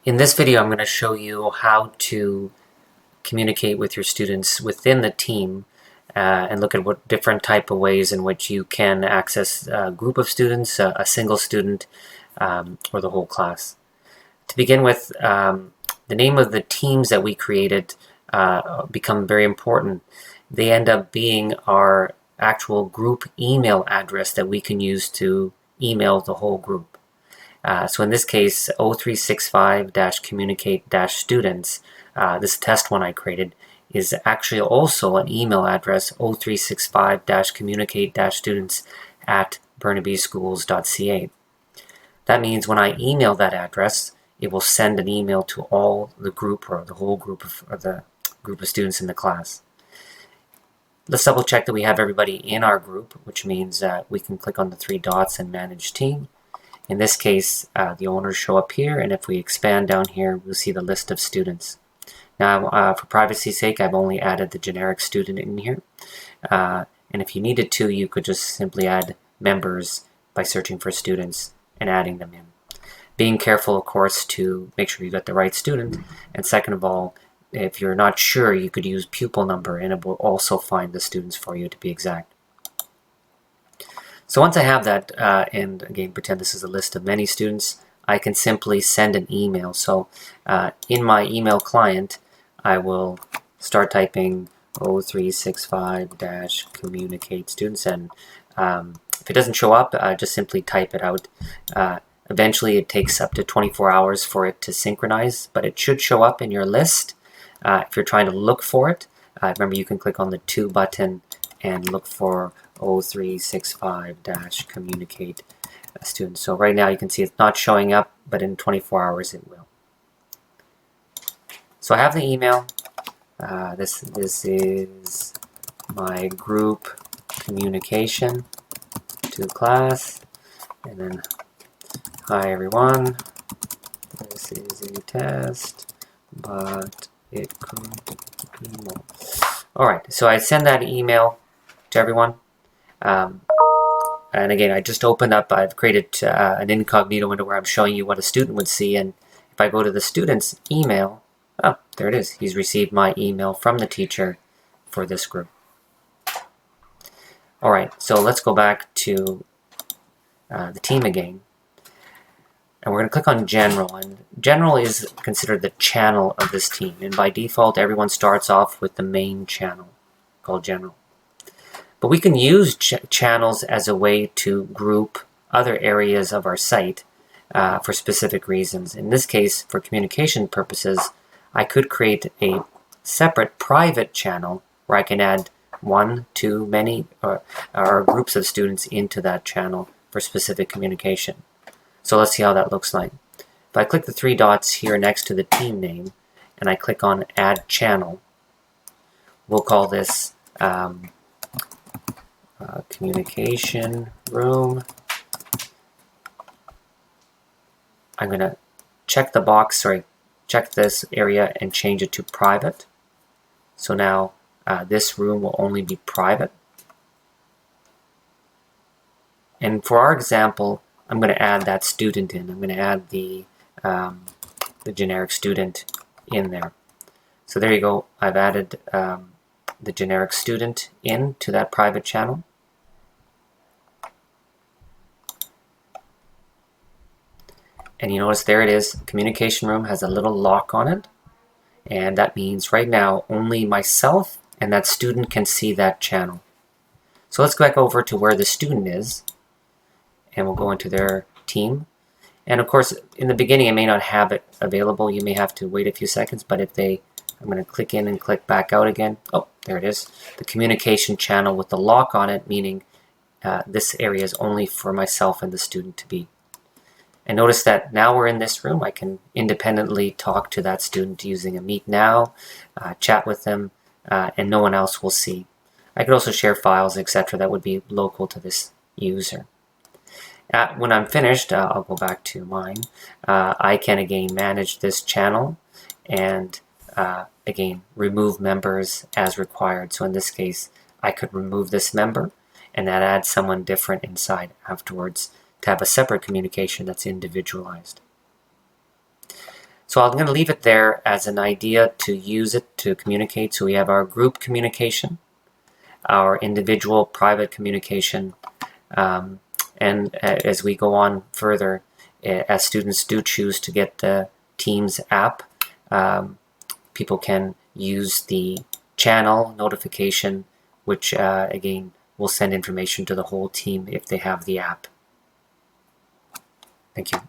In this video, I'm going to show you how to communicate with your students within the team and look at what different type of ways in which you can access a group of students, a single student, or the whole class. To begin with, the name of the teams that we created become very important. They end up being our actual group email address that we can use to email the whole group. So in this case, 0365-communicate-students, this test one I created, is actually also an email address, 0365-communicate-students at burnabyschools.ca. That means when I email that address, it will send an email to all the group or the whole group of students in the class. Let's double check that we have everybody in our group, which means we can click on the three dots and manage team. In this case, the owners show up here, and if we expand down here, we'll see the list of students. Now, for privacy's sake, I've only added the generic student in here. And if you needed to, you could just simply add members by searching for students and adding them in. Being careful, of course, to make sure you got the right student. And second of all, if you're not sure, you could use pupil number, and it will also find the students for you, to be exact. So once I have that, and again, pretend this is a list of many students, I can simply send an email. So in my email client, I will start typing 0365-communicate students, and if it doesn't show up, just simply type it out. Eventually, it takes up to 24 hours for it to synchronize, but it should show up in your list. If you're trying to look for it, remember you can click on the to button and look for 0365-communicate students. So right now you can see it's not showing up, but in 24 hours it will. So I have the email. This is my group communication to class, and then hi everyone, this is a test, but it could be more. Alright, so I send that email to everyone. And again, I just opened up, I've created an incognito window where I'm showing you what a student would see, and if I go to the student's email, oh, there it is. He's received my email from the teacher for this group. Alright, so let's go back to the team again. And we're going to click on General, and General is considered the channel of this team, and by default everyone starts off with the main channel called General. But we can use channels as a way to group other areas of our site for specific reasons. In this case, for communication purposes, I could create a separate private channel where I can add one, two, many, or groups of students into that channel for specific communication. So let's see how that looks like. If I click the three dots here next to the team name, and I click on Add Channel, we'll call this Communication Room. I'm going to check the box, check this area and change it to private. So now this room will only be private. And for our example, I'm going to add that student in. I'm going to add the generic student in there. So there you go. I've added the generic student into that private channel. And you notice there it is. Communication Room has a little lock on it. And that means right now only myself and that student can see that channel. So let's go back over to where the student is. And we'll go into their team. And of course, in the beginning, I may not have it available. You may have to wait a few seconds, but if I'm going to click in and click back out again. Oh, there it is. The communication channel with the lock on it, meaning this area is only for myself and the student to be. And notice that now we're in this room. I can independently talk to that student using a Meet Now, chat with them, and no one else will see. I could also share files, etc. that would be local to this user. When I'm finished, I'll go back to mine. I can again manage this channel and again remove members as required. So in this case, I could remove this member and that adds someone different inside afterwards to have a separate communication that's individualized. So I'm going to leave it there as an idea to use it to communicate. So we have our group communication, our individual private communication, and as we go on further, as students do choose to get the Teams app, people can use the channel notification, which again will send information to the whole team if they have the app. Thank you.